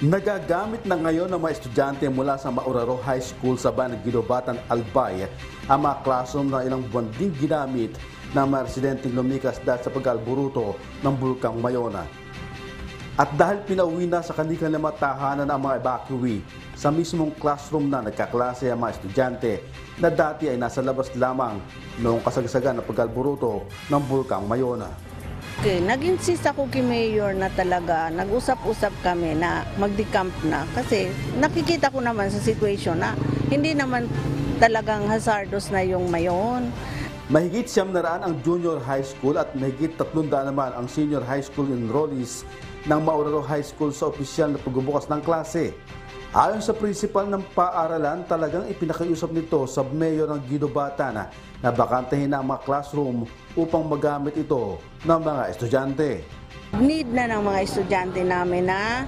Nagagamit na ngayon ng mga estudyante mula sa Mauraro High School sa Bayan ng Ginobatan, Albay ang mga classroom na ilang buwan din ginamit ng mga residenteng lumikas dahil sa pag-alburuto ng Bulkang Mayona. At dahil pinauwi na sa kanilang mga tahanan ang mga evacuee, sa mismong classroom na nagkaklase ang mga estudyante na dati ay nasa labas lamang noong kasagsagan ng pag-alburuto ng Bulkang Mayona. Okay, nag-insist ako kay Mayor na talaga, nag-usap-usap kami na mag-decamp na kasi nakikita ko naman sa situation na hindi naman talagang hazardous na yung Mayon. Mahigit 900 ang junior high school at mahigit 300 naman ang senior high school enrollees ng Mauraro High School sa opisyal na pagbubukas ng klase. Ayon sa principal ng paaralan, talagang ipinakiusap nito sa mayor ng Ginobatan na bakantehin na ang mga classroom upang magamit ito ng mga estudyante. Need na ng mga estudyante namin na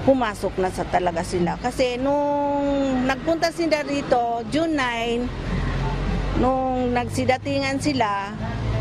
pumasok na sa talaga sila. Kasi nung nagpunta sila rito, June 9, nung nagsidatingan sila,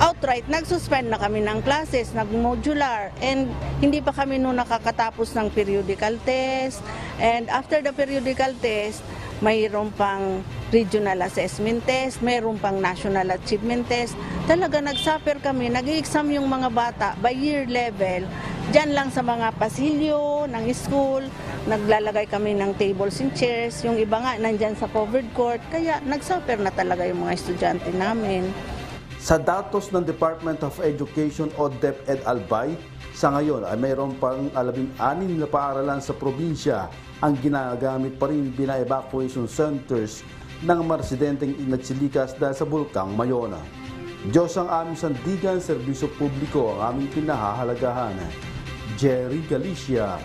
outright, nag-suspend na kami ng classes, nag-modular, and hindi pa kami nung nakakatapos ng periodical test. And after the periodical test, mayroon pang regional assessment test, mayroon pang national achievement test. Talaga nag-suffer kami, nag-exam yung mga bata by year level. Diyan lang sa mga pasilyo ng school, naglalagay kami ng tables and chairs. Yung iba nga, nandyan sa covered court. Kaya nag-suffer na talaga yung mga estudyante namin. Sa datos ng Department of Education o DepEd Albay, sa ngayon ay mayroon pang 16 na paaralan sa probinsya ang ginagamit pa rin bilang evacuation centers ng mga residenteng nagsilikas dahil sa Bulkang Mayona. Diyos ang aming sandigan, serbisyo publiko ang aming pinahahalagahan. Jerry Galicia,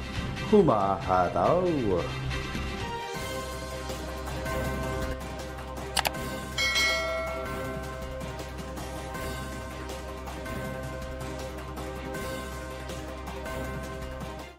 humahataw.